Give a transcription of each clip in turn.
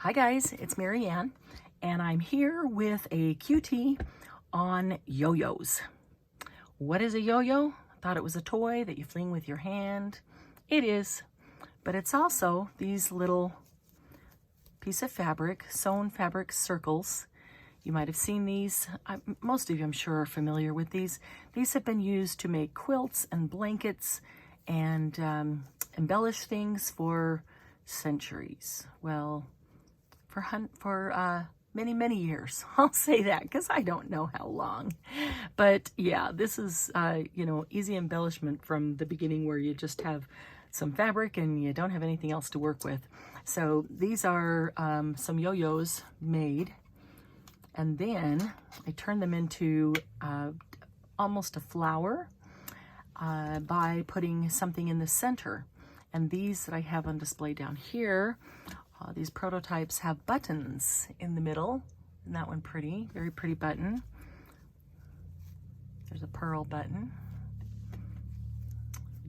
Hi guys, it's Marianne, and I'm here with a QT on yo-yos. What is a yo-yo? Thought it was a toy that you fling with your hand. It is, but it's also these little piece of fabric, sewn fabric circles. You might have seen these. Most of you, I'm sure, are familiar with these. These have been used to make quilts and blankets and embellish things for centuries. Well, for many, many years. I'll say that because I don't know how long. But yeah, this is, easy embellishment from the beginning where you just have some fabric and you don't have anything else to work with. So these are some yo-yos made. And then I turn them into almost a flower by putting something in the center. And these that I have on display down here, these prototypes have buttons in the middle. Isn't that one pretty? Very pretty button. There's a pearl button.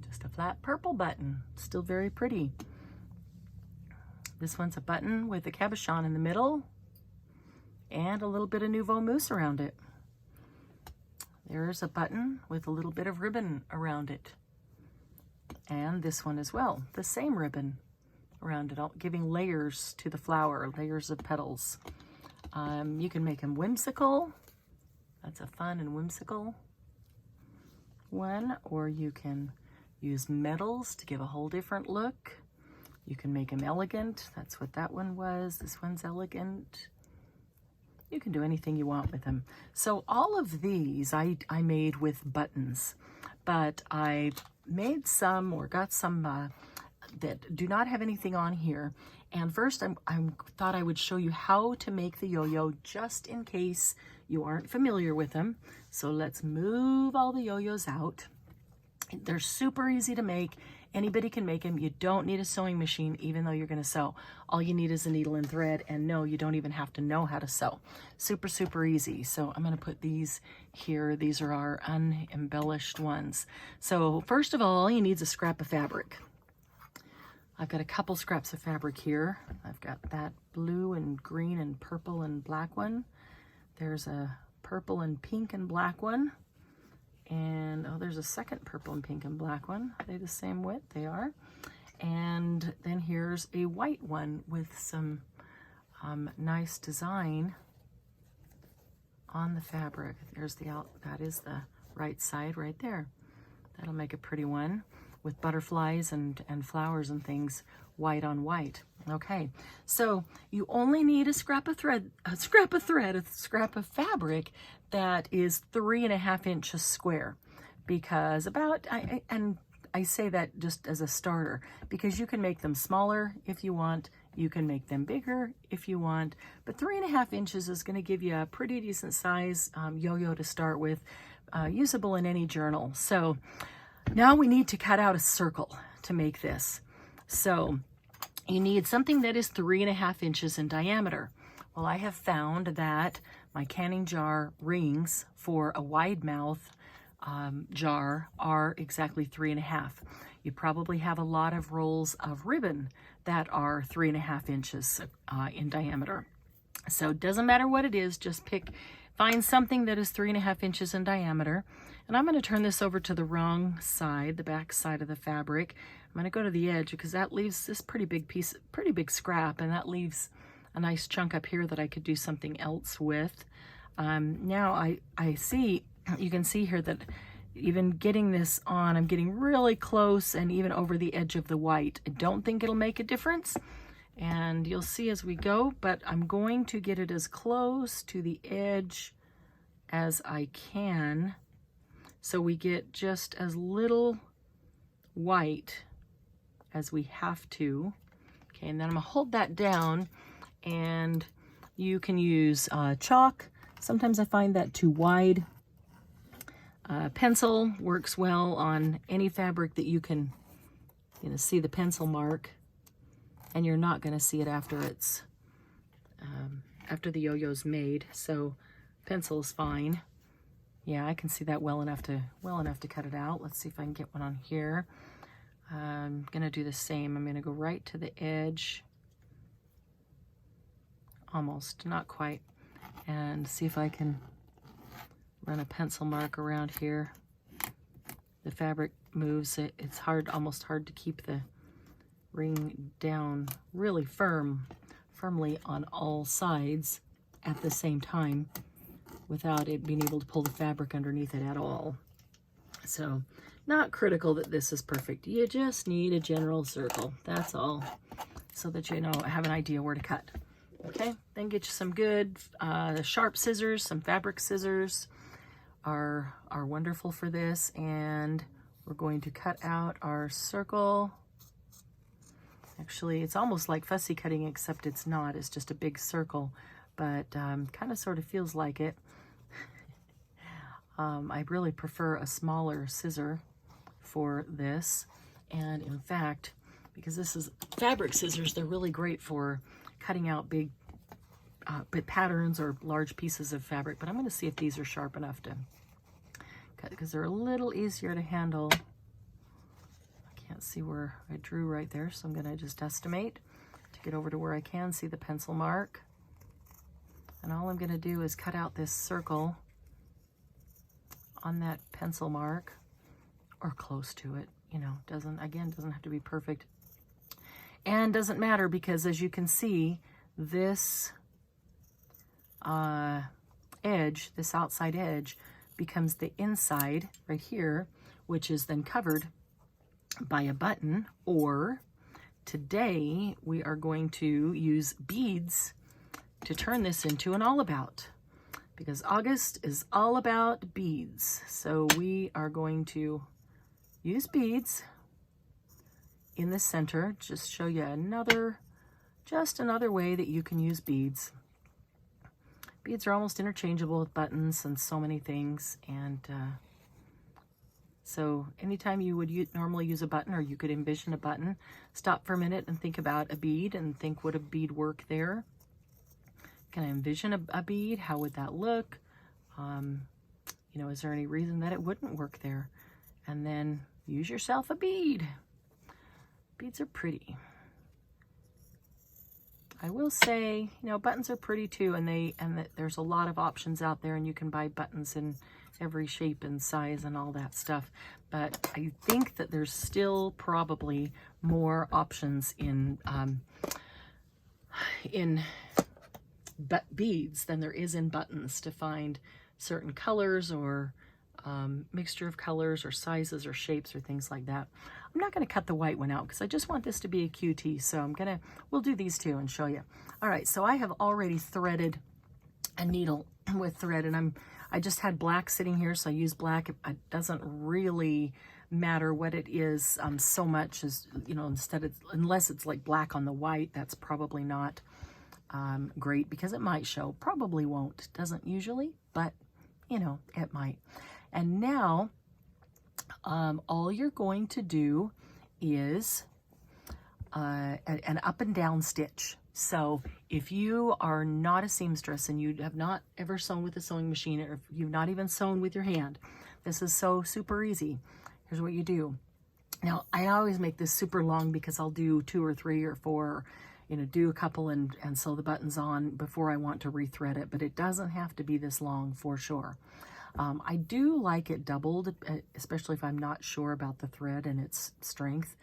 Just a flat purple button. Still very pretty. This one's a button with a cabochon in the middle and a little bit of nouveau mousse around it. There's a button with a little bit of ribbon around it. And this one as well, the same ribbon around it, giving layers to the flower, layers of petals. You can make them whimsical. That's a fun and whimsical one. Or you can use metals to give a whole different look. You can make them elegant. That's what that one was. This one's elegant. You can do anything you want with them. So all of these I made with buttons, but I made some or got some that do not have anything on here. And first I thought I would show you how to make the yo-yo just in case you aren't familiar with them. So let's move all the yo-yos out. They're super easy to make. Anybody can make them. You don't need a sewing machine, even though you're going to sew. All you need is a needle and thread, and no, you don't even have to know how to sew. Super, super easy. So I'm going to put these here. These are our unembellished ones. So first of all you need is a scrap of fabric. I've got a couple scraps of fabric here. I've got that blue and green and purple and black one. There's a purple and pink and black one. And oh, there's a second purple and pink and black one. Are they the same width? They are. And then here's a white one with some nice design on the fabric. There's that is the right side right there. That'll make a pretty one with butterflies and flowers and things, white on white. Okay, so you only need a scrap of fabric that is 3.5 inches square, because I say that just as a starter, because you can make them smaller if you want, you can make them bigger if you want, but 3.5 inches is going to give you a pretty decent size yo-yo to start with, usable in any journal. So now we need to cut out a circle to make this. So you need something that is 3.5 inches in diameter. Well, I have found that my canning jar rings for a wide mouth jar are exactly 3.5. You probably have a lot of rolls of ribbon that are 3.5 inches in diameter. So it doesn't matter what it is, just find something that is 3.5 inches in diameter. And I'm going to turn this over to the wrong side, the back side of the fabric. I'm going to go to the edge because that leaves this pretty big scrap, and that leaves a nice chunk up here that I could do something else with. Now I see, you can see here that even getting this on, I'm getting really close and even over the edge of the white. I don't think it'll make a difference, and you'll see as we go, but I'm going to get it as close to the edge as I can, so we get just as little white as we have to. Okay, and then I'm gonna hold that down, and you can use chalk. Sometimes I find that too wide. Pencil works well on any fabric that you can, see the pencil mark, and you're not gonna see it after it's after the yo-yo's made. So pencil is fine. Yeah, I can see that well enough to cut it out. Let's see if I can get one on here. I'm gonna do the same. I'm gonna go right to the edge almost, not quite. And see if I can run a pencil mark around here. The fabric moves. It's hard, almost hard to keep the ring down really firmly on all sides at the same time without it being able to pull the fabric underneath it at all. So not critical that this is perfect. You just need a general circle, that's all, so that you know, have an idea where to cut. Okay, then get you some good sharp scissors. Some fabric scissors are wonderful for this, and we're going to cut out our circle. Actually, it's almost like fussy cutting, except it's not. It's just a big circle, but kind of sort of feels like it. I really prefer a smaller scissor for this, and in fact, because this is fabric scissors, they're really great for cutting out big patterns or large pieces of fabric. But I'm going to see if these are sharp enough to cut, because they're a little easier to handle. I can't see where I drew right there, so I'm going to just estimate to get over to where I can see the pencil mark. And all I'm going to do is cut out this circle on that pencil mark, or close to it. You know, doesn't have to be perfect. And doesn't matter, because as you can see, this edge, this outside edge, becomes the inside right here, which is then covered by a button. Or today we are going to use beads to turn this into an all about, because August is all about beads. So we are going to use beads in the center. Just show you another way that you can use beads. Beads are almost interchangeable with buttons and so many things. And so anytime you would normally use a button, or you could envision a button, stop for a minute and think about a bead and think, would a bead work there? Can I envision a bead? How would that look? You know, is there any reason that it wouldn't work there? And then use yourself a bead. Beads are pretty. I will say, you know, buttons are pretty too, and there's a lot of options out there, and you can buy buttons in every shape and size and all that stuff. But I think that there's still probably more options in beads than there is in buttons to find certain colors, or mixture of colors or sizes or shapes or things like that. I'm not going to cut the white one out because I just want this to be a QT, so we'll do these two and show you. All right, so I have already threaded a needle with thread, and I just had black sitting here, so I use black. It doesn't really matter what it is so much as, you know, unless it's like black on the white, that's probably not great, because it might show. Probably won't. Doesn't usually, but you know, it might. And now all you're going to do is an up and down stitch. So if you are not a seamstress and you have not ever sewn with a sewing machine, or if you've not even sewn with your hand, this is so super easy. Here's what you do. Now, I always make this super long because I'll do 2 or 3 or 4, you know, do a couple and sew the buttons on before I want to rethread it, but it doesn't have to be this long for sure. I do like it doubled, especially if I'm not sure about the thread and its strength,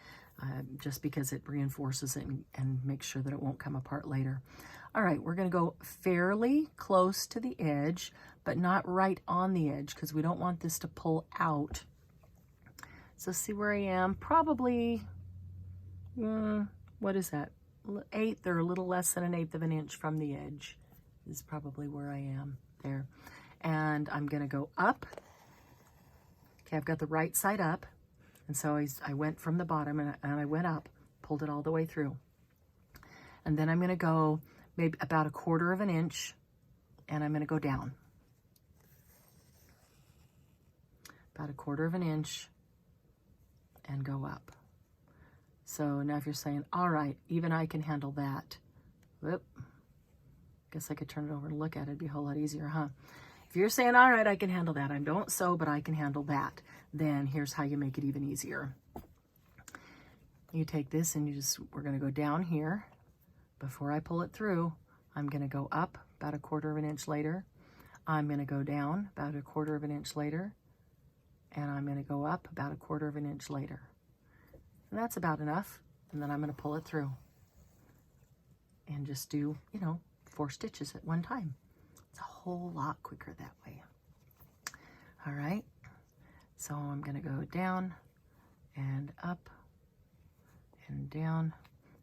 just because it reinforces it and makes sure that it won't come apart later. All right, we're going to go fairly close to the edge, but not right on the edge, because we don't want this to pull out. So see where I am? Probably, what is that? 1/8 or a little less than 1/8 of an inch from the edge is probably where I am there. And I'm going to go up. Okay, I've got the right side up. And so I went from the bottom and I went up, pulled it all the way through. And then I'm going to go maybe about 1/4 of an inch, and I'm going to go down. About 1/4 of an inch and go up. So now if you're saying, all right, even I can handle that. Whoop. Guess I could turn it over and look at it. It'd be a whole lot easier, huh? If you're saying, all right, I can handle that. I don't sew, but I can handle that. Then here's how you make it even easier. You take this and we're going to go down here. Before I pull it through, I'm going to go up about 1/4 of an inch later. I'm going to go down about 1/4 of an inch later. And I'm going to go up about 1/4 of an inch later. And that's about enough. And then I'm going to pull it through. And just do, 4 stitches at one time. It's a whole lot quicker that way. All right. So I'm going to go down and up and down.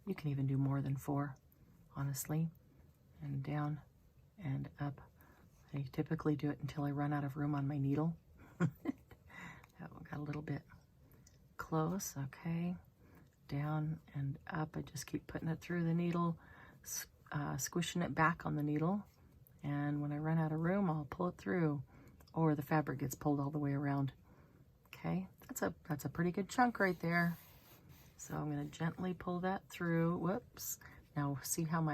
You can even do more than 4, honestly. And down and up. I typically do it until I run out of room on my needle. That one got a little bit close. Okay. Down and up. I just keep putting it through the needle, squishing it back on the needle. And when I run out of room, I'll pull it through, or the fabric gets pulled all the way around. Okay, that's a pretty good chunk right there. So I'm going to gently pull that through. Whoops. Now see how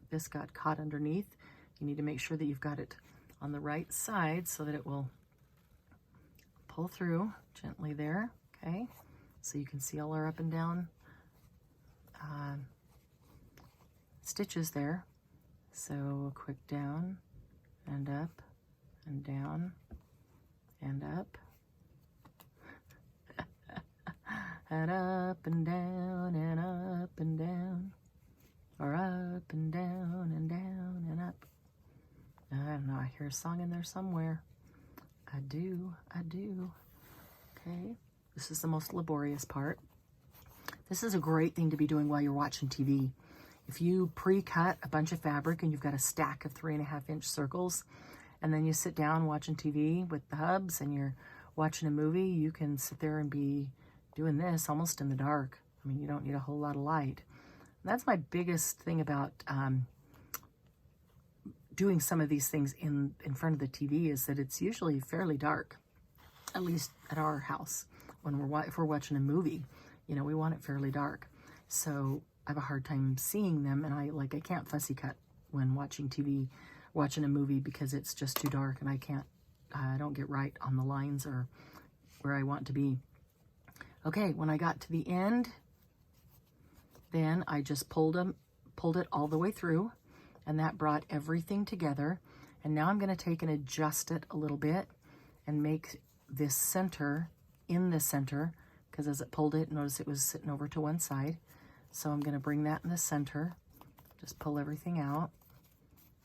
this got caught underneath? You need to make sure that you've got it on the right side so that it will pull through gently there. Okay, so you can see all our up and down stitches there. So a quick down and up and down and up and up and down and up and down, or up and down and down and up. I don't know, I hear a song in there somewhere. I do. Okay, this is the most laborious part. This is a great thing to be doing while you're watching TV. If you pre-cut a bunch of fabric and you've got a stack of 3.5-inch circles, and then you sit down watching TV with the hubs and you're watching a movie, you can sit there and be doing this almost in the dark. I mean, you don't need a whole lot of light. And that's my biggest thing about doing some of these things in front of the TV, is that it's usually fairly dark, at least at our house. If we're watching a movie, we want it fairly dark. So I have a hard time seeing them, and I can't fussy cut when watching TV, watching a movie, because it's just too dark and I don't get right on the lines or where I want to be. Okay, when I got to the end, then I just pulled it all the way through, and that brought everything together. And now I'm going to take and adjust it a little bit and make this center in the center, because as it pulled it, notice it was sitting over to one side. So I'm going to bring that in the center, just pull everything out.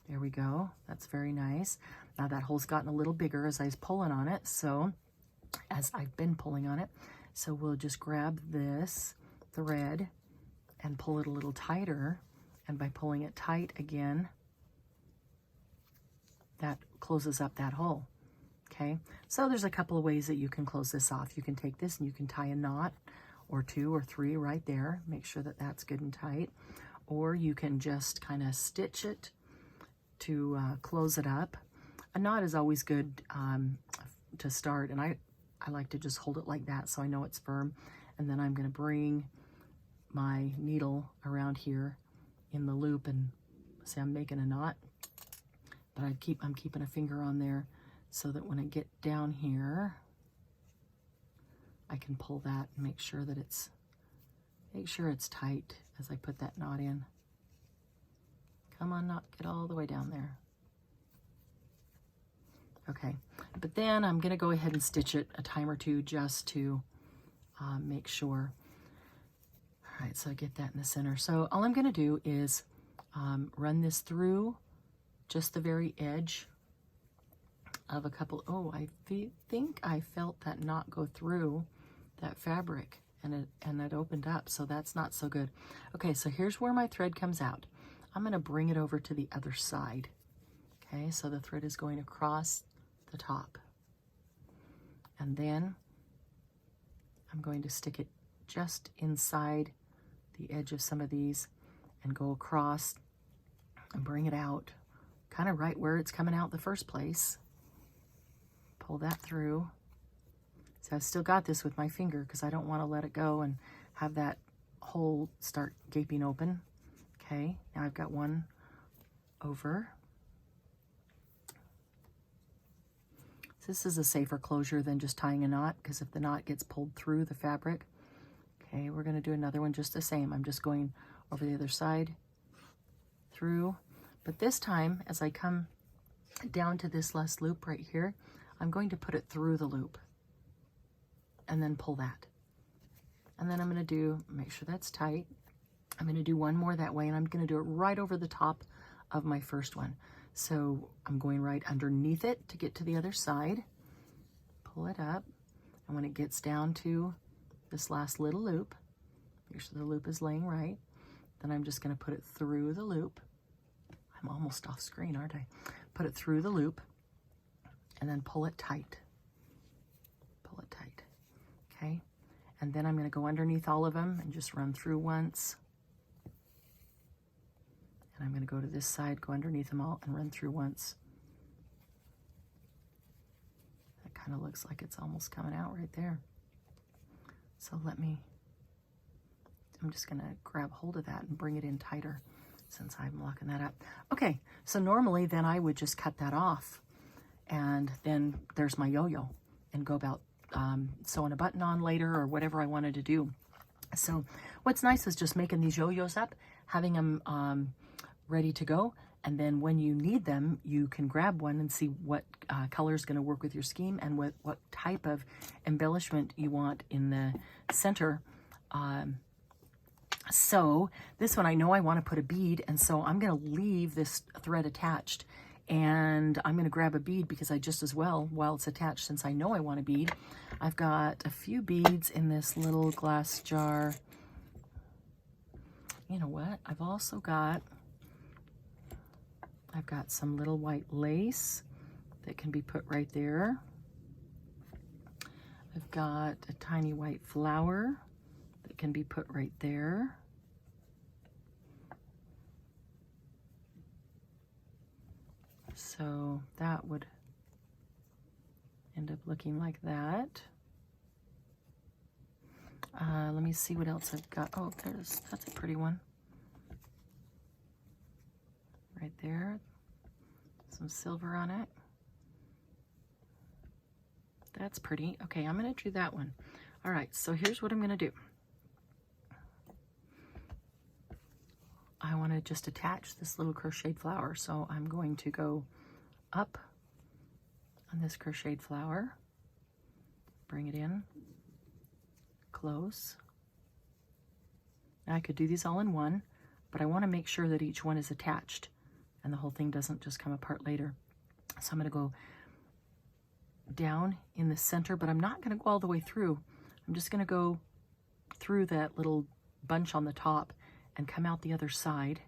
There we go. That's very nice. Now that hole's gotten a little bigger as I was pulling on it, so as I've been pulling on it. So we'll just grab this thread and pull it a little tighter. And by pulling it tight again, that closes up that hole. Okay, so there's a couple of ways that you can close this off. You can take this and you can tie a knot or 2 or 3 right there. Make sure that that's good and tight. Or you can just kind of stitch it to close it up. A knot is always good to start, and I like to just hold it like that so I know it's firm. And then I'm going to bring my needle around here in the loop, and see, I'm making a knot, but I'm keeping a finger on there so that when I get down here, I can pull that and make sure it's tight as I put that knot in. Come on, knot, get all the way down there. Okay, but then I'm going to go ahead and stitch it a time or two just to make sure. All right, so I get that in the center. So all I'm going to do is run this through just the very edge of a couple. Oh, I think I felt that knot go through that fabric, and it opened up, so that's not so good. Okay, so here's where my thread comes out. I'm going to bring it over to the other side. Okay, so the thread is going across the top, and then I'm going to stick it just inside the edge of some of these and go across and bring it out kind of right where it's coming out the first place. Pull that through. So I've still got this with my finger because I don't want to let it go and have that hole start gaping open. Okay, now I've got one over. So this is a safer closure than just tying a knot, because if the knot gets pulled through the fabric. Okay, we're going to do another one just the same. I'm just going over the other side through. But this time, as I come down to this last loop right here, I'm going to put it through the loop and then pull that. And then I'm going to make sure that's tight. I'm going to do one more that way, and I'm going to do it right over the top of my first one. So I'm going right underneath it to get to the other side, pull it up, and when it gets down to this last little loop, make sure the loop is laying right, then I'm just going to put it through the loop. I'm almost off screen, aren't I? Put it through the loop and then pull it tight. Pull it tight, okay? And then I'm going to go underneath all of them and just run through once. And I'm going to go to this side, go underneath them all, and run through once. That kind of looks like it's almost coming out right there. So I'm just going to grab hold of that and bring it in tighter since I'm locking that up. Okay, so normally then I would just cut that off, and then there's my yo-yo, and go about sewing a button on later or whatever I wanted to do. So what's nice is just making these yo-yos up, having them ready to go, and then when you need them, you can grab one and see what color is going to work with your scheme and what type of embellishment you want in the center. So this one, I know I want to put a bead, and so I'm going to leave this thread attached, and I'm going to grab a bead because I just as well, while it's attached, since I know I want a bead, I've got a few beads in this little glass jar. You know what? I've got some little white lace that can be put right there. I've got a tiny white flower that can be put right there. So that would end up looking like that. Let me see what else I've got. Oh, that's a pretty one. Right there. Some silver on it. That's pretty. Okay, I'm going to do that one. All right, so here's what I'm going to do. I want to just attach this little crocheted flower, so I'm going to go up on this crocheted flower, bring it in close. Now I could do these all in one, but I want to make sure that each one is attached and the whole thing doesn't just come apart later. So I'm going to go down in the center, but I'm not going to go all the way through. I'm just going to go through that little bunch on the top and come out the other side.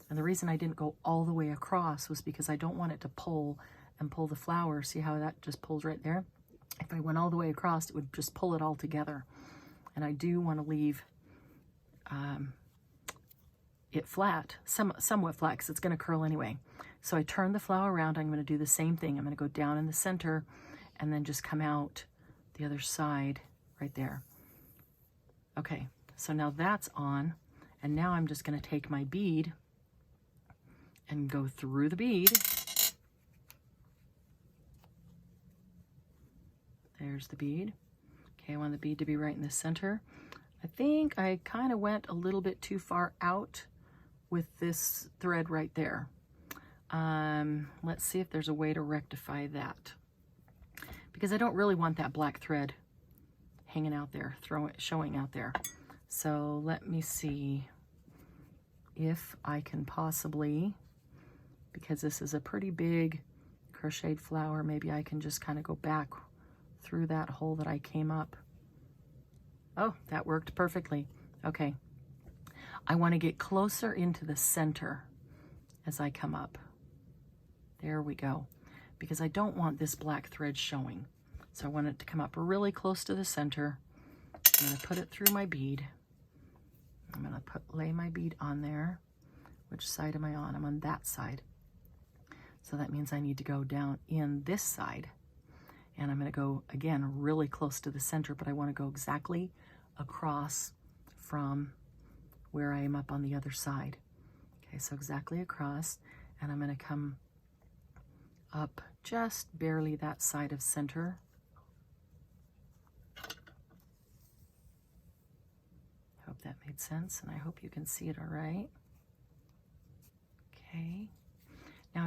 And the reason I didn't go all the way across was because I don't want it to pull and pull the flower. See how that just pulls right there? If I went all the way across, it would just pull it all together. And I do want to leave it flat, somewhat flat, because it's going to curl anyway. So I turn the flower around. I'm going to do the same thing. I'm going to go down in the center and then just come out the other side right there. Okay, so now that's on. And now I'm just going to take my bead and go through the bead. There's the bead. Okay, I want the bead to be right in the center. I think I kind of went a little bit too far out with this thread right there. Let's see if there's a way to rectify that, because I don't really want that black thread hanging out there, showing out there. So let me see if I can possibly, because this is a pretty big crocheted flower, maybe I can just kind of go back through that hole that I came up. Oh, that worked perfectly. Okay. I want to get closer into the center as I come up. There we go. Because I don't want this black thread showing. So I want it to come up really close to the center. I'm going to put it through my bead. I'm going to lay my bead on there. Which side am I on? I'm on that side. So that means I need to go down in this side. And I'm going to go, again, really close to the center, but I want to go exactly across from where I am up on the other side. Okay, so exactly across, and I'm going to come up just barely that side of center. I hope that made sense, and I hope you can see it all right. Okay.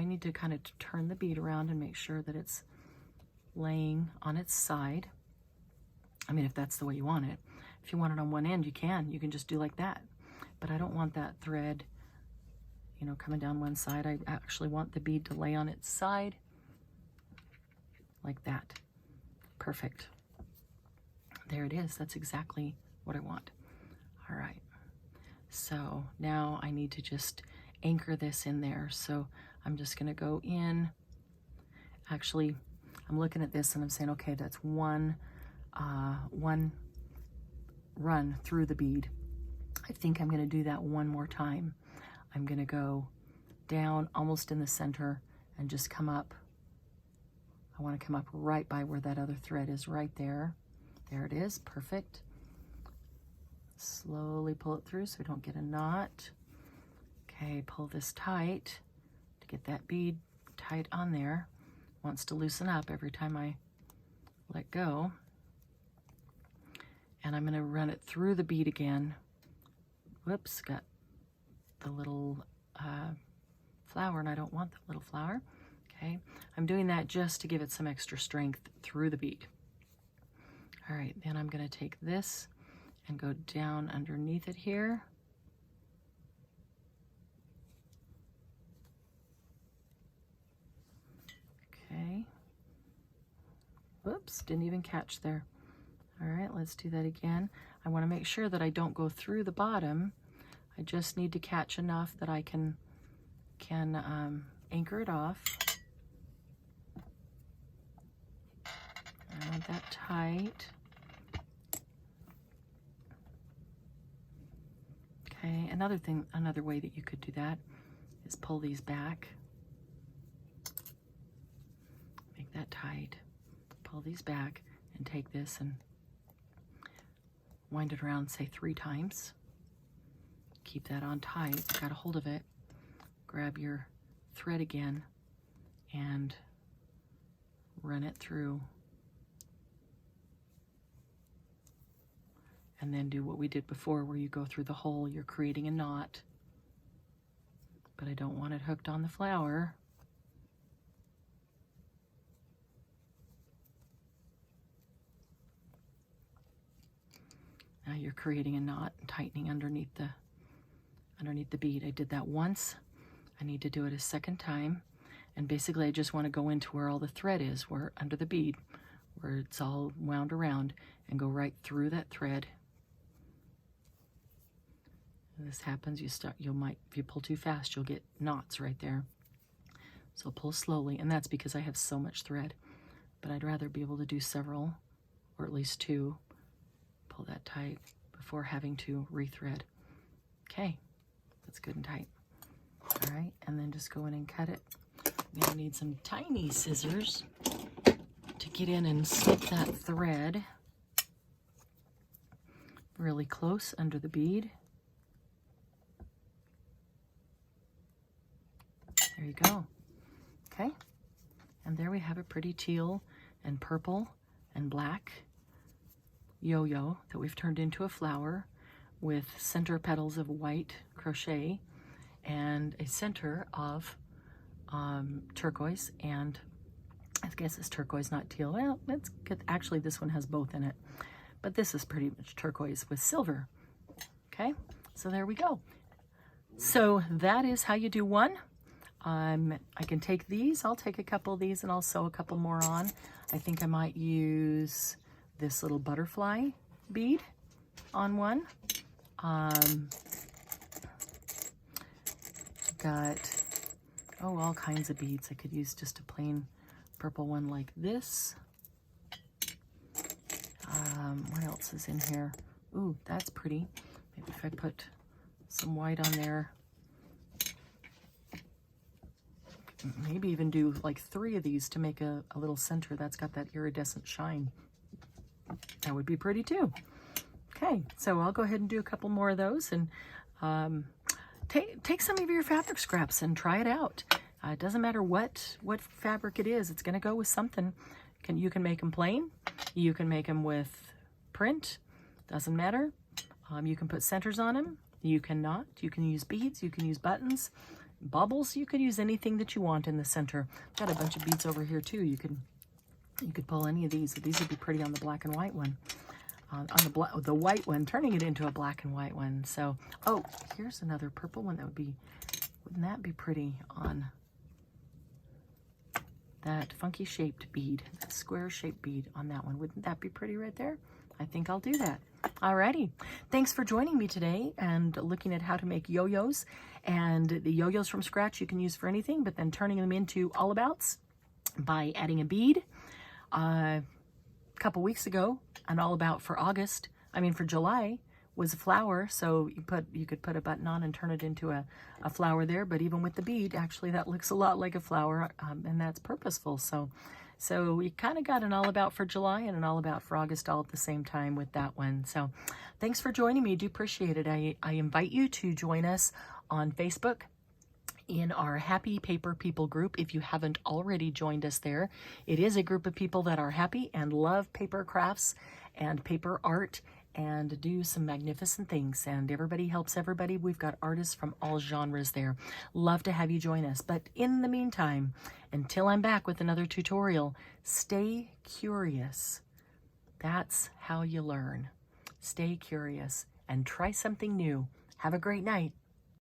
need to kind of turn the bead around and make sure that it's laying on its side. I mean, if that's the way you want it. If you want it on one end, you can just do like that. But I don't want that thread, you know, coming down one side. I actually want the bead to lay on its side like that. Perfect. There it is. That's exactly what I want. All right. So now I need to just anchor this in there. So I'm just going to go in. Actually, I'm looking at this and I'm saying, okay, that's one run through the bead. I think I'm going to do that one more time. I'm going to go down almost in the center and just come up. I want to come up right by where that other thread is, right there. There it is. Perfect. Slowly pull it through so we don't get a knot. Okay, pull this tight to get that bead tight on there. Wants to loosen up every time I let go. And I'm going to run it through the bead again. Whoops, got the little flower, and I don't want the little flower. Okay, I'm doing that just to give it some extra strength through the bead. All right, then I'm going to take this and go down underneath it here. Okay. Whoops, didn't even catch there. All right, let's do that again. I want to make sure that I don't go through the bottom. I just need to catch enough that I can anchor it off. I want that tight. Okay, another way that you could do that is pull these back. Make that tight. Pull these back and take this and wind it around, say 3 times. Keep that on tight, got a hold of it. Grab your thread again and run it through. And then do what we did before where you go through the hole, you're creating a knot. But I don't want it hooked on the flower. Now you're creating a knot and tightening underneath the bead. I did that once. I need to do it a second time. And basically I just want to go into where all the thread is, where under the bead, where it's all wound around, and go right through that thread. And this happens, if you pull too fast, you'll get knots right there. So pull slowly, and that's because I have so much thread. But I'd rather be able to do several, or at least 2. Pull that tight before having to rethread. Okay, that's good and tight. All right, and then just go in and cut it. I'm gonna need some tiny scissors to get in and slip that thread really close under the bead. There you go. Okay, and there we have a pretty teal and purple and black yo-yo that we've turned into a flower with center petals of white crochet and a center of turquoise, and I guess it's turquoise, not teal. Well, it's good. Actually, this one has both in it, but this is pretty much turquoise with silver. Okay, so there we go. So that is how you do one. I can take these. I'll take a couple of these and I'll sew a couple more on. I think I might use this little butterfly bead on one. Got, all kinds of beads. I could use just a plain purple one like this. What else is in here? Ooh, that's pretty. Maybe if I put some white on there. Maybe even do like 3 of these to make a little center that's got that iridescent shine. That would be pretty too. Okay, so I'll go ahead and do a couple more of those, and take some of your fabric scraps and try it out. It doesn't matter what fabric it is. It's going to go with something. You can make them plain. You can make them with print. Doesn't matter. You can put centers on them. You cannot. You can use beads. You can use buttons. bubbles. You could use anything that you want in the center. Got a bunch of beads over here too. You could pull any of these. These would be pretty on the black and white one. On the white one, turning it into a black and white one. So, oh, here's another purple one that would be, wouldn't that be pretty on that funky shaped bead, that square shaped bead on that one? Wouldn't that be pretty right there? I think I'll do that. Alrighty. Thanks for joining me today and looking at how to make yo-yos. And the yo-yos from scratch you can use for anything, but then turning them into all-abouts by adding a bead. A couple weeks ago, an all-about for for July was a flower. So you could put a button on and turn it into a flower there. But even with the bead, actually that looks a lot like a flower, and that's purposeful. So we kind of got an all-about for July and an all-about for August all at the same time with that one. So thanks for joining me. I do appreciate it. I invite you to join us on Facebook in our Happy Paper People group if you haven't already joined us there. It is a group of people that are happy and love paper crafts and paper art and do some magnificent things, and everybody helps everybody. We've got artists from all genres there. Love to have you join us. But in the meantime, until I'm back with another tutorial, stay curious. That's how you learn. Stay curious and try something new. Have a great night.